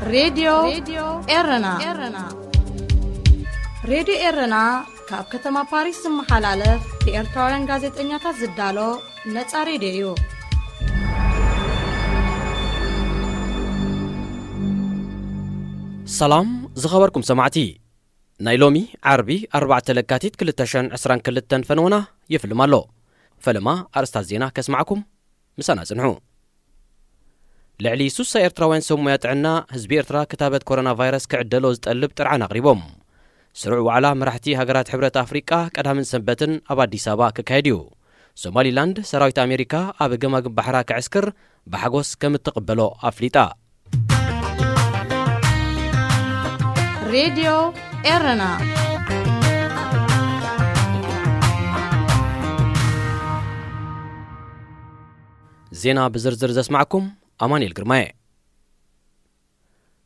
راديو إرنا راديو إرنا كاب كتما باريس محلالة في إرتوران غازت إنياتا زدالو نتسا راديو سلام زخبركم سمعتي نايلومي عربي 4 لكاتيت كلتشان عسران كلتن فنونا يفلم الله فلما أرستا الزينة كسمعكم مسانا سنحو لعلي سوسا إرتراوين سمويات عنا هزب إرترا كتابة كورونا فيروس كعدلو زتقلب ترعانا غريبهم سرعو وعلا مرحتي هاجرات حبرة أفريقيا قدها من سنبتن أبادي سابا ككايديو سومالي لاند سراويت أمريكا أبي قماق بحراك عسكر بحقوس كم تقبلو أفليتا راديو إرنا زينا بزرزر زسمعكم أماني القرماء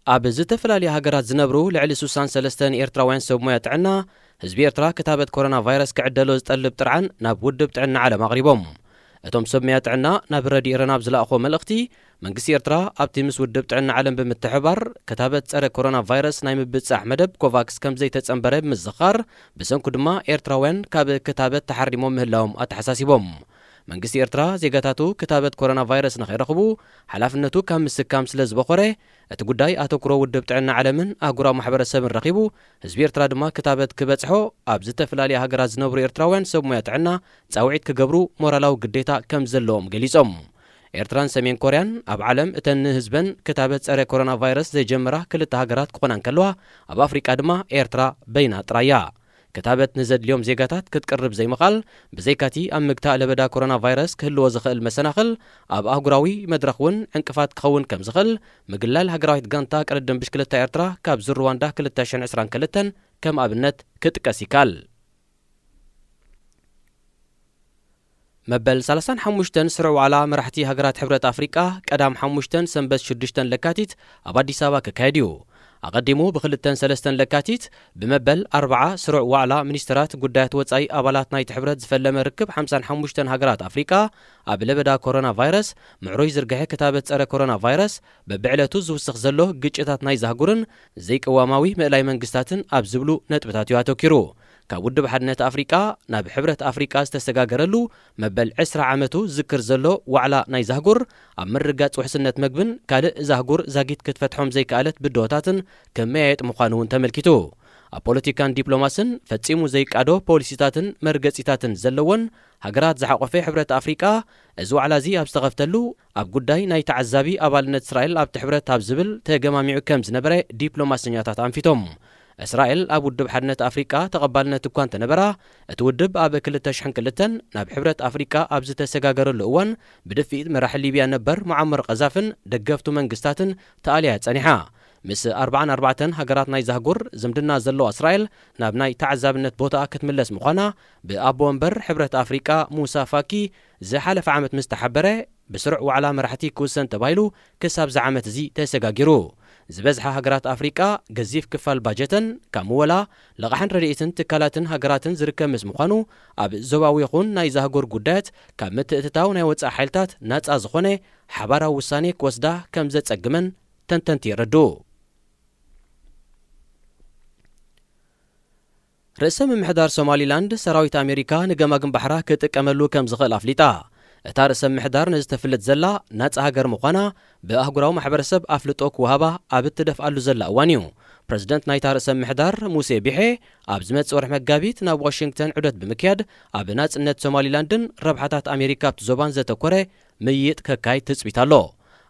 أب زتفلالي هاجرات زنبرو لعلي سوسان سلستان إرتراوين سوميات عنا هزبي إرترا كتابة كورونا فيروس كعدلو زتقلب ترعن ناب ودب تعنا على مغربهم أتم سميات عنا ناب ردي إرناب زلا أخو ملختي منقسي إرترا أبتي مس ودب تعنا علم بمتحبر كتابة سارة كورونا فيروس نايم بتسع مدب كوفاكس كم زي تتسنبرب مزخار بسنكو دما إرتراوين كاب كتابة تحرمهم مهلاهم أتحساسيبهم منقسي إرترا زيغاتاتو كتابة كورونا فيروس نخيرخبو حلافنتو كم مسكام سلز بخوره أتقوداي أتوكرو ودب تعنا علمن أقرا محبر السبن رقيبو هزبي إرترا دما كتابة كبتسحو أبزت فلالي هاجرات زنبرو إرتراوين سوميات عنا تساوعيد كقبرو مورالاو قديتا كم زلوم قليسهم إرتران سمين كوريان أب عالم اتن هزبن كتابة سارة كورونا فيروس زي جمرة كل هاجرات كونان كلوها أب أفريقيا دما إرترا بينات رايا كتابة نزد اليوم زيغاتات كتقرب زي مقال بزيكاتي أم مقتاء لبدا كورونا فيروس كهلو زخل مسناخل أب أهقراوي مدرخون انكفات كخون كم زخل مقلال هقراوي تقانتا كردن بشكلتا إرترا كاب زر رواندا كلتا شن عسران كلتن كم أبنت كتكاسيكال مبل سالسان حموشتن سرعو على مرحتي هقرات حبرة أفريقيا قدام حموشتن سنبس شدشتن لكاتيت أبادي سابا ككايديو أقدموا بخلتن سلستن لكاتيت بمبل 4 سرع وعلى منسترات قدات وصاي أبالات نايت حبرت زفلم ركب 55 هاجرات أفريقيا قبل بدا كورونا فيروس معروي زرقحي كتابة سارة كورونا فيروس ببعلتو زوسخ زلو قجتات ناي زهقورن زي قواماوي مقلاي منقستاتن أبزبلو نتبتاتيو أتوكيرو كود بحدنت أفريقيا ناب حبرة أفريقيا استستقاقرلو مبل 10 عامتو ذكر زلو وعلى ناي زهقور أمرقات وحسنت مقبن كالق زهقور زاقيت كتفتحهم زي كالت بدوتاتن كميات مقانون تملكتو أبوليتيكان ديبلوماسن فتسيمو زي كادو بوليسيتاتن مرقصيتاتن زلون هاجرات زحقفي حبرة أفريقيا ازو على زي أبستغفتلو أب قداي ناي تعزابي أبالنت إسرائيل أب تحبرة تابزبل تهجماميعو كمز نبري ديبلوماسنياتات أنفيتهم إسرائيل أب ودب حدنت أفريقيا تقبلنا تكوان تنبرا اتودب أب كلتا شحن كلتن ناب حبرة أفريقيا أب زتا سقاقر اللقوان بدفئ مراحل ليبيا نبر معمر قذافن دقفتو منقستاتن تاليات سانحا مس 44 هاجرات ناي زهقور زمدنا زلو إسرائيل ناب ناي تعزابنت بوتا كتملس مخانا بأبو انبر حبرة أفريقيا موسى فاكي زي حالف عامت مستحبرة بسرع وعلى مرحتي كوسن تبايلو كساب زعامت زي تسقاقرو زبزحة هاجرات أفريقيا جزيف كفال باجتن كمولا لغحن رئيسن تكالاتن هاجراتن زركم مخانو أب زواوي خون ناي زهقور قدات كمت اتتاو ناي وصا حيلتات ناس أزخونه حبارا وساني كوسدا كم زت أجمن تنتنتي ردو رئيس محدار سومالي لاند سراويت أمريكا نجماجم بحرا كتكملو كم زغل أفليتا እታርእሰ ምሕዳር ንዝተፍልጥ ዘላ ናጻ ሃገር ምዃና ብኣህጉራዊ ማሕበረሰብ ኣፍልጦ ክወሃባ ኣብ እትደፍኣሉ ዘላ እዋን እዩ ፕረዚደንት ናይታ ርእሰ ምሕዳር ሙሴ ቢሔ ኣብ ዝመጽእ ወርሒ መጋቢት ናብ ዋሽንግተን ዑደት ብምክያድ ኣብ ናጽነት ሶማሊላንድን ረብሓታት ኣሜሪካ ኣብቲ ዞባን ዘተኮረ ምይይጥ ከካይ ትጽቢት ኣሎ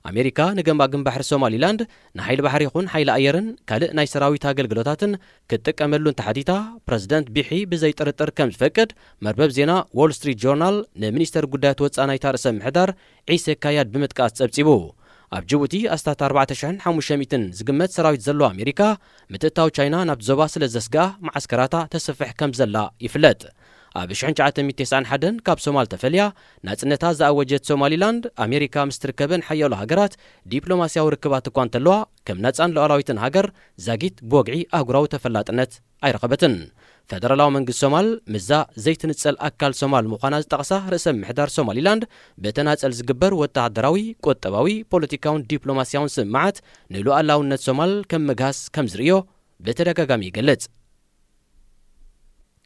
أمريكا نجمع بحر سوماليلاند نحيل بحر يخون حيل أيرن كالق ناي سراوي تاجل جلوتاتن كتك أملون تحديتا بريزيدنت بيحي بزي ترتر كم فكد مربب زينا وول ستريت جورنال نمينستر قدات واتس أنا يتارسم محدار عيسى كاياد بمتكاس تبسيبو أب جيبوتي أستات 1400 زقمت سراويت زلو أمريكا متتاو تشاينا نبت زباسل الزسقا معسكراتا تسفح كم زلا يفلت أب 1991 كاب سومال تفليا ناصنتا زاوجت سوماليلاند أمريكا مستركبن حيالو هاجرات دبلوماسياو ركبات كوانتلوا كم ناصان لولاويتن هاجر زاغيت بوغعي أهغراو تفلاتنت ኣይረኸበትን ፈደራላዊ መንግስቲ ሶማል ምዛ ዘይትንጸል ኣካል ሶማል ምዃና ዝጠቕሳ ርእሰ ምሕዳር ሶማሊላንድ በተናጸል ዝግበር ወተሃደራዊ ቆጠባዊ ፖለቲካውን ዲፕሎማስያውን ስምዓት ንሉኣላውነት ሶማል ከም መግሃስ ከም ዝርዮ በተደጋጋሚ ይገለጽ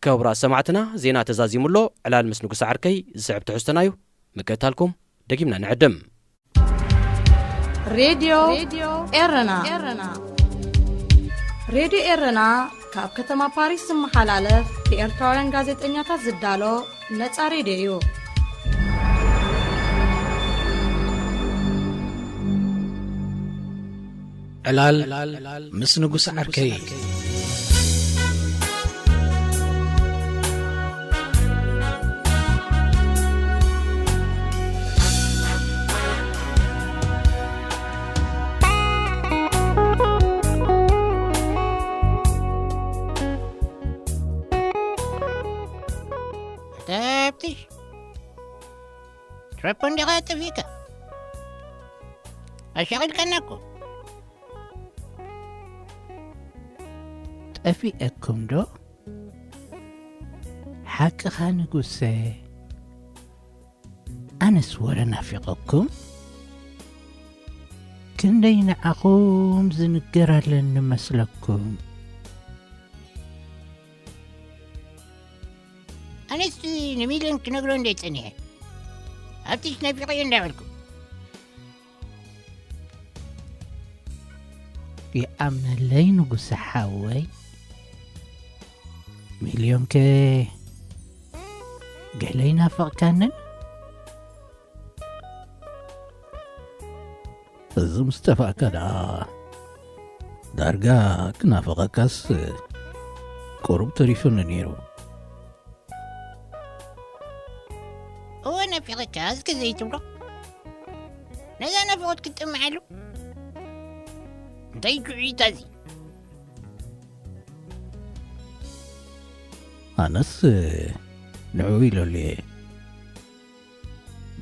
ክቡራት ሰማዕትና ዜና ተዛዚሙሎ ዕላል ምስ ንጉሳ ዓርከይ ዝስዕብ ትሕዝቶናዩ ምክትታልኩም ደጊምና ንዕድም ሬድዮ ኤረና ሬድዮ ኤረና ካብ ከተማ ፓሪስ ዝመሓላለፍ ብኤርትራውያን ጋዜጠኛታት ዝዳሎ ነጻ ሬድዮ እዩ ዕላል ምስ ንጉሳ ዓርከይ تربون لغاية فيك أشغل كنكو ጠፊአኩም ዶ ሓቂኻ ንጉሰ ኣነስ ወረ ናፊቐኩም ክንደይ ንዓኹም ዝንገራለን መስለኩም أنس نميلن كنقرون دي تنيه أبتش نفقين دعوالكم ይኣምነለይ ንጉሰ ሓወይ ሚልዮን ከ ገለ ይናፍቕካንን እዚ ምስተፋእካ ደኣ ዳርጋ ክናፍቐካስ ቁሩብ ተሪፉኒ ነይሩ هو نفقك أزك زي تبرو نزا نفقت كنت معلو دايجو عيتازي ኣነስ ንዕኡ ኢሎልየ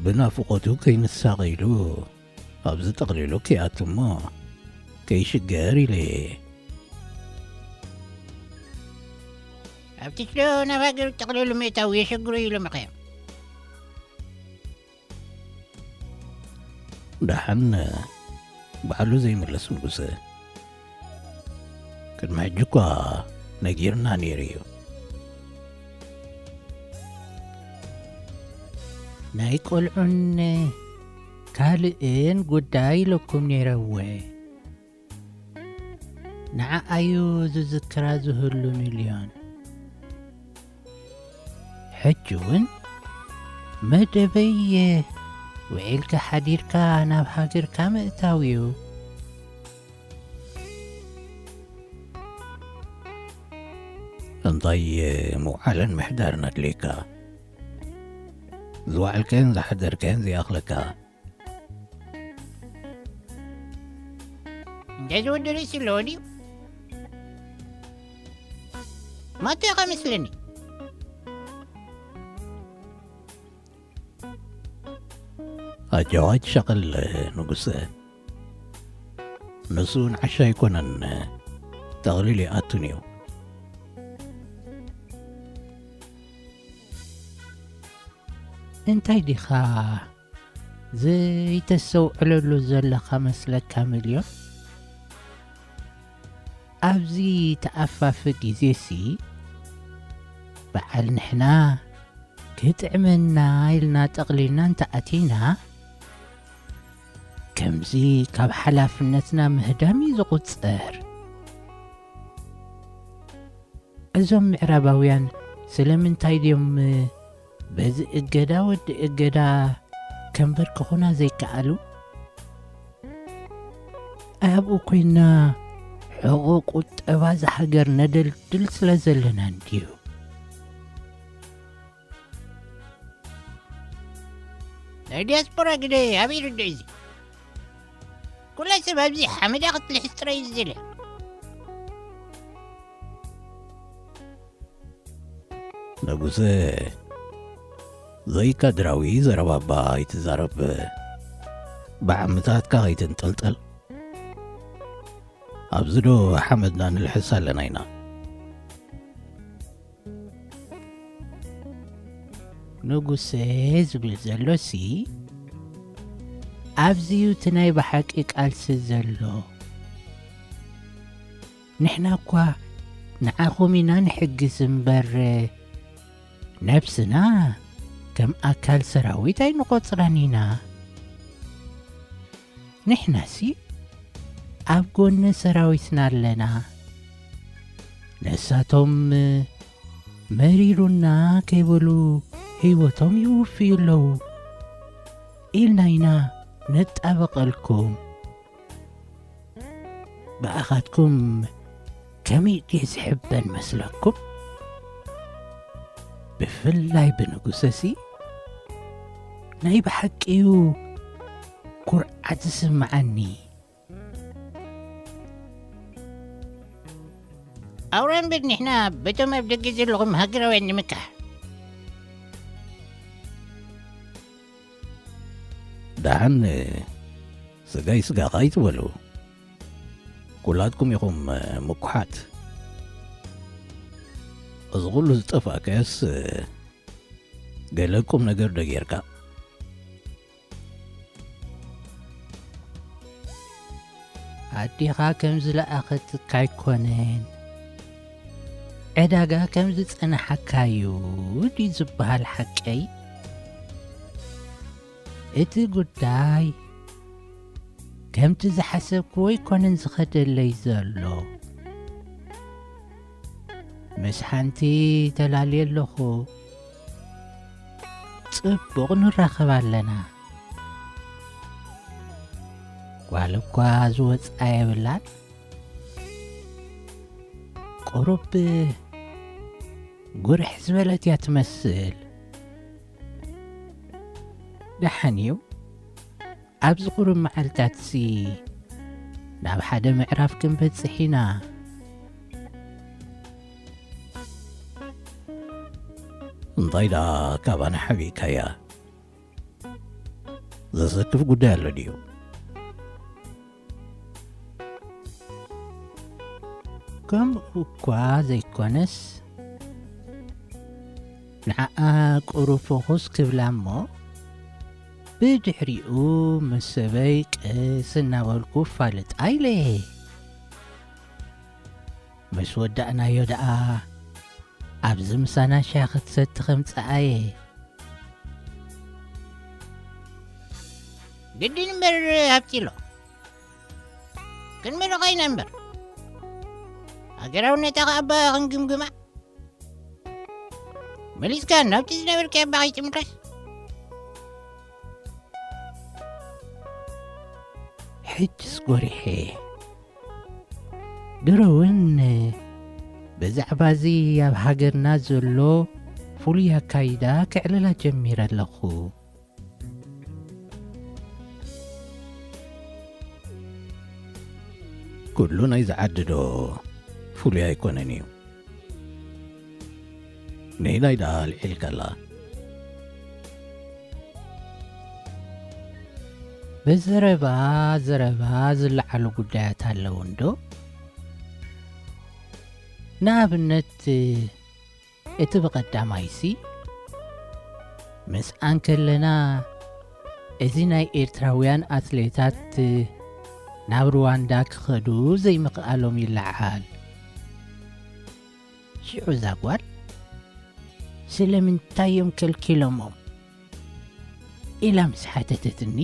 ብናፍቖቱ ከይንሳቕ ኢሉ ኣብዚ ጠቕሊሉ ከይኣቱ እሞ ከይሽገር ኢለየ أبتش لو نفاقر تقليلو ميتاو يشقرو يلو مقيم ዳሓን ባዕሉ ዘይመለስ ንጉሰ ቅድሚ ሕጂ እኳ ነጊርና ነይሩ እዩ ናይ ቆልዑን ካልእን ጉዳይ ኢለኩም ነይረወ ንዓኣዩ ዝዝክራ ዝህሉ ሚልዮን ሕጂ እውን መደበየ ውዒልካ ሓዲርካ ናብ ሃገርካ ምእታው እዩ እንታይ ምውዓለን ምሕዳርን ኣድልየካ ዝዋዕልከን ዝሓደርከን ዘይኣኽለካ جازو دريس اللودي ما تيقى مثلني ኣጃዋጅ ሸቕል ንጉሰ ንሱ ንዓሻ ኣይኮነን ተቕሊል ይኣቱን እዩ እንታይ ዲኻ ዘይተሰውዕለሉ ዘለኻ መስለካ ሚልዮን ኣብዚ ተኣፋፊ ጊዜሲ በዓል ንሕና ክጥዕመና ኢልና ጠቕሊልና እንተኣቲና ከምዚ ካብ ሓላፍነትና ምህዳም እዩ ዝቝፅር እዞም ምዕራባውያን ስለምንታይ ድዮም በዚ እገዳ ወዲ እገዳ ከንበር ክኾና ዘይከኣሉ ኣብኡ ኮይና ሕቑቕ ቁጠባ ዝሃገር ነደልድል ስለ ዘለና እንድዩ الدياسبورا كده عبير الدعزي كلها سبب زي حمد أخذ الحسترة يزيلها ንጉሰ ዘይካድራዊ ዘረባባ ይትዛረብ ብዓምታትካ ኸይትንጠልጠል ኣብዚ ዶ ሓመድና ንልሕስ ኣለና ኢና ንጉሰ ዝብል ዘሎሲ ኣብዚዩ ትናይ ብሓቂ ቃልሲ ዘሎ ንሕና እኳ ንዓኹም ኢና ንሕግዝ እምበር ነብስና ከም ኣካል ሰራዊት ኣይንቖፅረን ኢና ንሕናሲ ኣብ ጎኒ ሰራዊትና ኣለና ነሳቶም መሪሩና ከይበሉ ህይወቶም ይውፍዩ ኣለዉ ኢልና ኢና ነጣበቐልኩም ብኣኻትኩም ከመይ ድየ ዝሕበን መስለኩም ብፍላይ ብንጉሰሲ ናይ ብሓቂዩ ኩርዓት ዝስምዓኒ ኣውራንብድ ንሕና በቶም ኣብ ደገ ዘለኹም ሃገራውያን ንምካሕ ዳሓን ስጋይ ስጋኻ ይትበሉ ኩላትኩም ኢኹም ምኩሓት እዚ ኩሉ ዝጠፋእከስ ገለ ቁም ነገር ዶ ጌርካ ኣዲኻ ከም ዝለኣኸትካ ኣይኮነን ዕዳጋ ከም ዝጸንሐካዩ ዲ ዝበሃል ሓቀይ እቲ ጉዳይ ከምቲ ዝሓሰብክዎ ኣይኮነን ዝኸደለይ ዘሎ ምስ ሓንቲ ተላልየ ኣለኹ ጽቡቕ ንራኸብ ኣለና ጓል እኳ ዝወፅኣ የብላን ቁሩብ ጉርሕ ዝበለት እያ ትመስል ደሓንዩ ኣብዚ ቁሩብ መዓልታትሲ ናብ ሓደ ምዕራፍ ክንበጽሕ ኢና እንታይ ዳ ካባና ሓቢእካያ ዘሰክፍ ጉዳይ ኣሎ ድዩ ከምኡ እኳ ዘይኮነስ ንዓኣ ቁሩብ ፍኹስ ክብላ እሞ ብድሕሪኡ ምስ ሰበይ ቅስ እናበልኩ ፋልጥ ኣይለ ምስ ወዳእናዮ ደኣ ኣብዚ ምሳና ሻይ ክትሰቲ ከምፅኣየ ግድን እምበር ሃብቲሎ ክንመረቕ ኢና እምበር ሃገራውነታ ኸኣባ ክንግምግማ መሊስካ ናብቲ ዝነበርካ ኣባ ኸይትምለስ ሕጅስ ጐሪሐ ድሮ እውን ብዛዕባ እዚ ኣብ ሃገርና ዘሎ ፍሉይ ኣካይዳ ክዕልላ ጀሚረ ኣለኹ ኩሉ ናይ ዝዓድዶ ፍሉይ ኣይኮነን እዩ ንኢላይ ዳ ልዒልከላ ብዘረባ ዝለዓሉ ጉዳያት ኣለዉ እንዶ ንኣብነት እቲ ብቐዳማይሲ ምስኣን ከለና እዚ ናይ ኤርትራውያን ኣትሌታት ናብ ሩዋንዳ ክኸዱ ዘይምኽኣሎም ይለዓል ሽዑ ዛጓል ስለምንታይ እዮም ከልኪሎሞም ኢላ ምስ ሓተተትኒ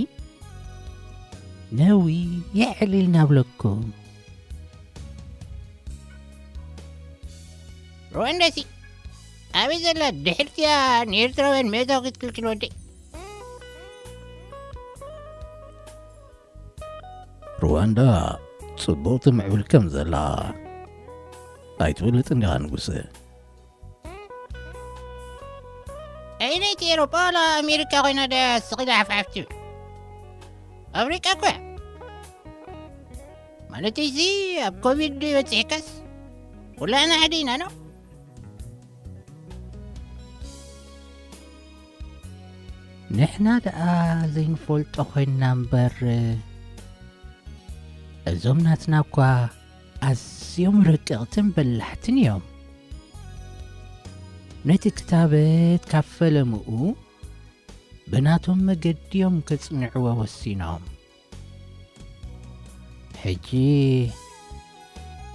ነዊ የዕሊልና ብለኩም ሩዋንዳሲ ኣበይ ዘላ ድሕርትያ ንኤርትራውያን መእታዊ ክትክልክል ወደይ ሩዋንዳ ጽቡቕቲ ምዕብል ከም ዘላ ኣይትፍልጥ እንዲኻ ንጉሰ ኣይነይቲ ኤሮጳ ወላ ኣሜሪካ ኮይና ዳ ስኺላ ሓፍሓፍ ትብል ኣፍሪቃ እኳ ማለት እዚ ኣብ ኮቪድ በፂሕካስ ኩላና ሓደ ኢና ኖ ንሕና ደኣ ዘይንፈልጦ ኮይንና እምበር እዞም ናትና እኳ ኣዝዮም ረቂቕትን በላሕትን እዮም ነቲ ክታበት ካብ ፈለምኡ ብናቶም መገዲዮም ከጽንዕዎ ወሲኖም ሕጂ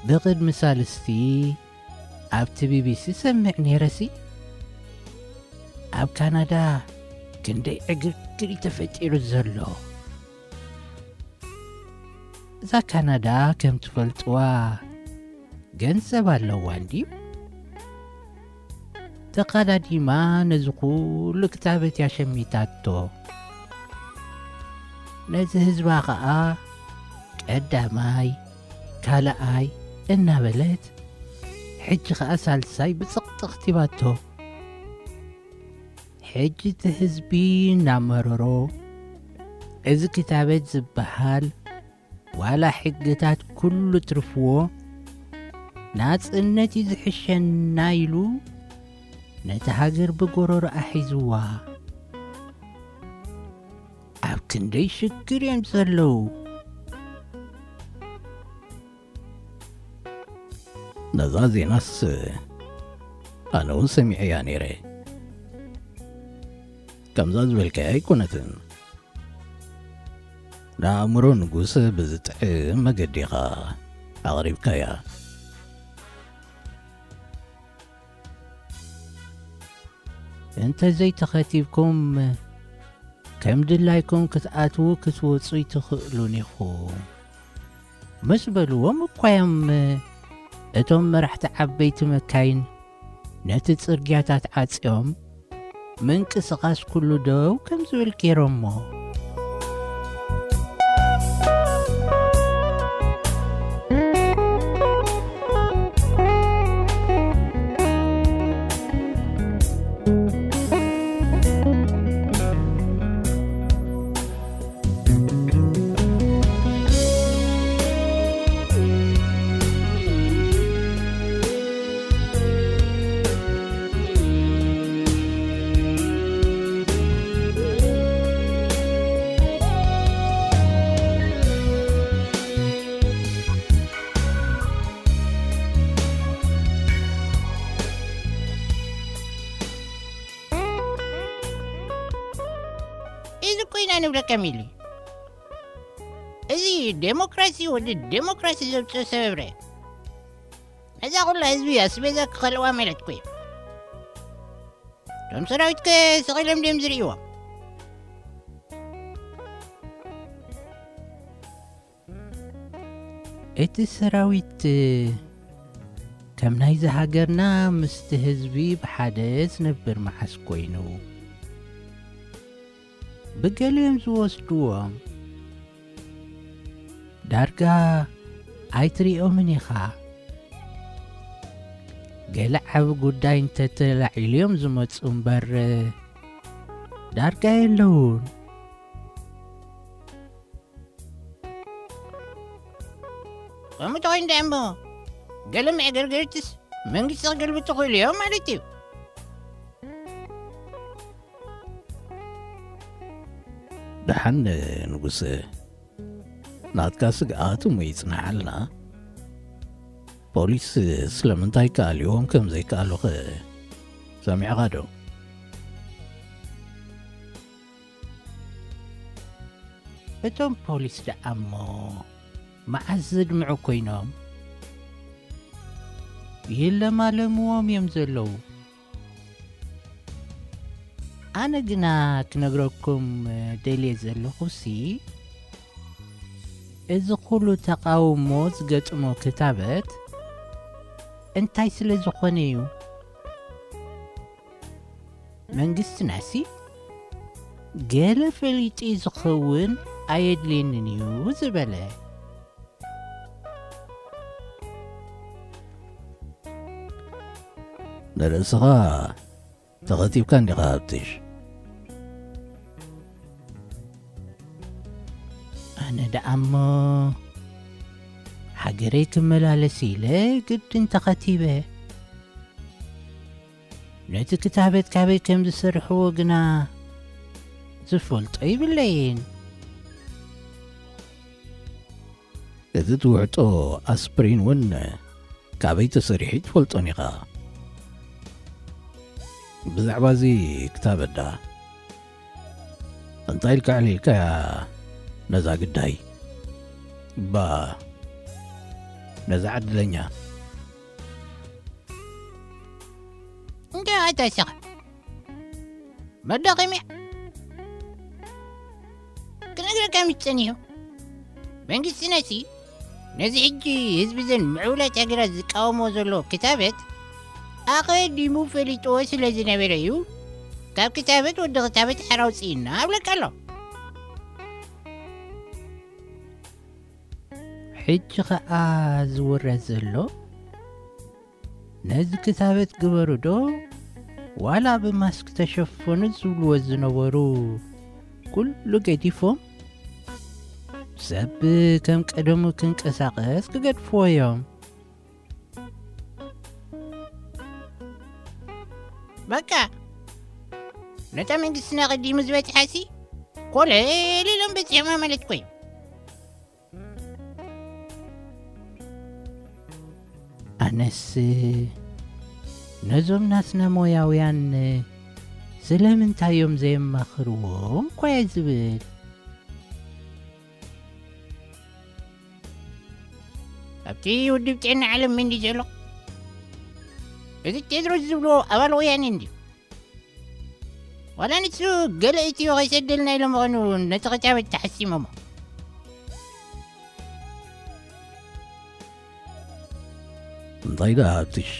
ብቕድሚ ሳልስቲ ኣብቲ ቢቢሲ ሰምዕ ነይረሲ ኣብ ካናዳ ክንደይ ዕግርግር ተፈጢሩ ዘሎ እዛ ካናዳ ከም ትፈልጥዋ ገንዘብ ኣለዋ እንዲዩ ተቐዳዲማ ነዚ ኩሉ ክታበት ያሸሚታቶ ነዚ ህዝባ ኸዓ ቀዳማይ ካልኣይ እናበለት ሕጂ ኸዓ ሳልሳይ ብጽቕጥቕ ቲባቶ ሕጂ እቲ ህዝቢ እናመረሮ እዚ ክታበት ዝበሃል ዋላ ሕግታት ኩሉ ትርፍዎ ናጽነት ዝሕሸና ኢሉ ነቲ ሃገር ብጎረሮ ኣሒዝዋ ኣብ ክንደይ ሽግር እዮም ዘለዉ ነዛ ዜናስ ኣነ እውን ሰሚዐያ ነይረ ከምዛ ዝበልከያ ኣይኮነትን ንኣእምሮ ንጉስ ብዝጥዕም መገዲኻ ኣቕሪብካያ እንተዘይተኸቲብኩም ከም ድላይኩም ክትኣትዉ ክትወፁ ይትኽእሉን ኢኹም ምስ በልዎም እኳዮም እቶም መራሕቲ ዓበይቲ መካይን ነቲ ጽርግያታት ዓጺኦም ምንቅስቓስ ኩሉ ደው ከም ዝብል ገይሮሞ إذا كنا نبلا كاميلي إذا ديمقراطي ولا ديمقراطي زوجة سببرة هذا أقول حزبي أسباب خلوا ملت كوي تم سراويت كسغيلم ديم زريوا እቲ ሰራዊት ከም ናይዚ ሃገርና ምስቲ ህዝቢ ብሓደ ዝነብር መዓስ ኮይኑ ብገሊኦም ዝወስድዎም ዳርጋ ኣይትሪኦምን ኢኻ ገለ ዓብ ጉዳይ እንተተላዒልዮም ዝመፁ እምበር ዳርጋ የለውን ومتوين دعمو قال معي قرقرتس من قصة قلبي تقول اليوم عليتي ድሓን ንጉስ ናትካ ስግኣቱ መይጽናዓልና ፖሊስ ስለምንታይ ከኣልዮም ከም ዘይከኣሉኸ ሰሚዕኻ ዶ እቶም ፖሊስ ደኣሞ መዓዝ ዝድምዑ ኮይኖም ይለማለምዎም እዮም ዘለዉ ኣነ ግና ክነግረኩም ደልየ ዘለኹሲ እዚ ኩሉ ተቃውሞ ዝገጥሞ ክታበት እንታይ ስለ ዝኾነ እዩ መንግስትናሲ ገለ ፈሊጢ ዝኸውን ኣየድልየንን እዩ ዝበለ ንርእስኻ ተኸቲብካ እንዲኻ ኣብትሽ ኣነ ደኣሞ ሃገረይ ክመላለስ ኢለ ግድን ተኸቲበ ነቲ ክታበት ካበይ ከም ዝሰርሕዎ ግና ዝፈልጦ ይብለይን እቲ ትውዕጦ ኣስፕሪን እውን ካበይ ተሰሪሑ ትፈልጦን ኢኻ ብዛዕባ እዚ ክታብ ኣዳ እንታይ ኢልካ ዕሊልካ ነዛ ግዳይ ነዛ ዓድለኛ እንደ ኣታሰኻ መዳኸሚያ ክነግረካ ምፅኒዮ መንግስትና ሲ ነዚ ሕጂ ህዝቢ ዘን ምዕቡላት ሃገራት ዝቃወሞ ዘሎ ክታበት ኣኸዲሙ ፈሊጥዎ ስለ ዝነበረ እዩ ካብ ክታበት ወዲ ክታበት ሓራውፅኢና ኣብለካ ኣሎ ሕጂ ኸዓ ዝውረድ ዘሎ ነዚ ክታበት ግበሩ ዶ ዋላ ብማስክ ተሸፈኑ ዝብልዎ ዝነበሩ ኩሉ ገዲፎም ሰብ ከም ቀደሙ ክንቀሳቐስ ክገድፍዎ እዮም በቃ ነታ መንግስትና ቀዲሙ ዝበፅሓሲ ኮለሊሎም በፂሖማ ማለት ኮዩ ኣነስ ነዞም ናትና ሞያውያን ስለምንታዮም ዘየማኽርዎም ኳየ ዝብል ኣብቲ ውድብ ጥዕና ዓለም እንዲ ዘሎ እዚ ቴድሮስ ዝብሎ ኣባል ወያኔ እንዲ ዋላ ንሱ ገለ ኢትዮ ከይሰደልና ኢሎም ምዃኑ ነቲ ክታበት ተሓሲሞሞ እንታይ ዳ ኣብትሽ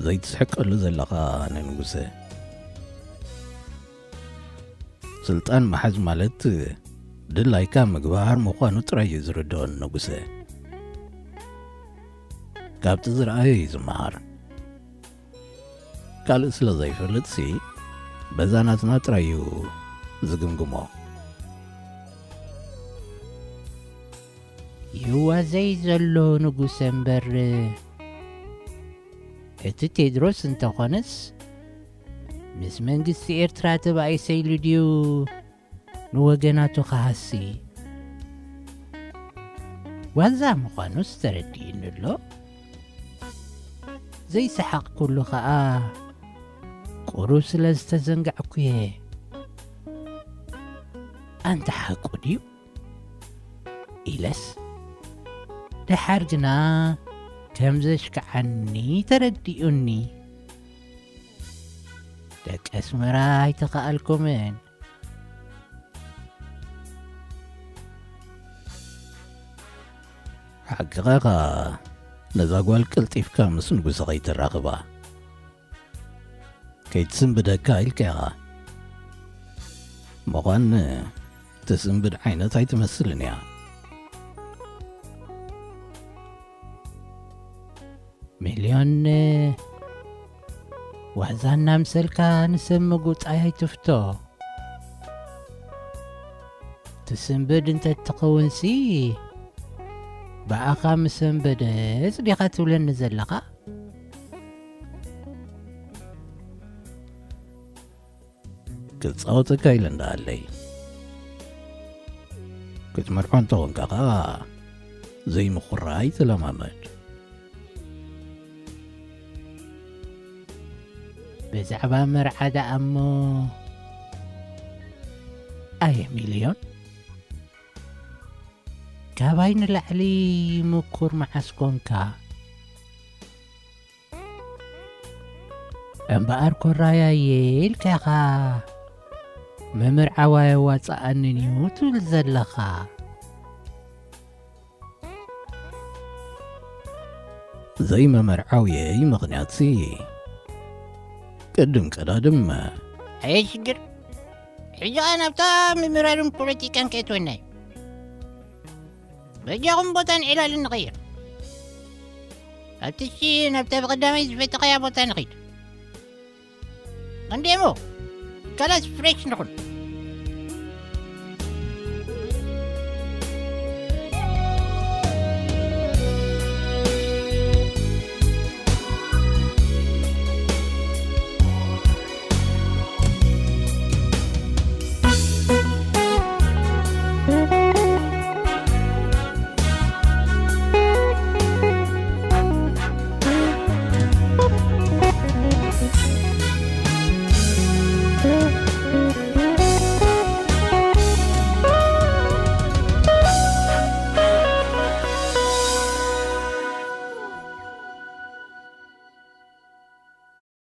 ዘይትስሕቀሉ ዘለኻ ንንጉሰ ስልጣን መሓዝ ማለት ድላይካ ምግባር ምዃኑ ጥራይ እዩ ዝርድኦን ንጉሰ ካብቲ ዝረኣዮ እዩ ዝመሃር ካልእ ስለ ዘይፈልጥ ሲ በዛ ናትና ጥራይ እዩ ዝግምግሞ ይዋዘይ ዘሎ ንጉሰ እምበር እቲ ቴድሮስ እንተኾነስ ምስ መንግስቲ ኤርትራ ተባኢሰይሉ ድዩ ንወገናቱ ኸሃሲ ዋዛ ምዃኑስ ተረዲእኒ ኣሎ ዘይሰሓቕ ኩሉ ኸዓ ቁሩብ ስለ ዝተዘንጋዕኩ እየ ኣንታ ሓቁ ድዩ ኢለስ ድሓር ግና ከም ዘሽከዓኒ ተረዲኡኒ ደቂ ኣስመራ ኣይተኸኣልኩምን ሓቂኻ ነዛ ጓል ቀልጢፍካ ምስ ንጉሰ ከይተራኽባ ከይትስንብደካ ኢልካ ኢኻ ምዃን ትስንብድ ዓይነት ኣይትመስልን እያ ሚልዮን ዋዛና ምሰልካ ንሰብ ምጉፃይ ኣይትፍቶ ትስንብድ እንተትኸውን ሲ በኣኻ ምሰንበደ ጽዲኻ ትብለኒ ዘለኻ ክፃወተካ ኢለ እንዳሃለይ ክትመርሖ እንተኾንካ ኸ ዘይምኹራይ ተለማመድ ብዛዕባ መርዓ ደኣ እሞ ኣየ ሚልዮን ካባይ ንላዕሊ ምኩር መዓስ ኮንካ እምበኣር ኮራያየ ኢልካ ኢኻ መምርዓዋይ ዋፃኣንን እዩ ትብል ዘለኻ ዘይመመርዓውየይ ምኽንያት ቅድም ቀዳድም ኣየሽግር ሕጂ ኸ ናብታ ምምራርን ፖለቲካን ከየትወና እዩ በጃኹም ቦታ ንዒላል ንኸይር ኣብትሺ ናብታ ብቐዳማይ ዝፈተኸያ ቦታ ንኸይድ እንዴሞ ካላስ ፍሬሽ ንኹን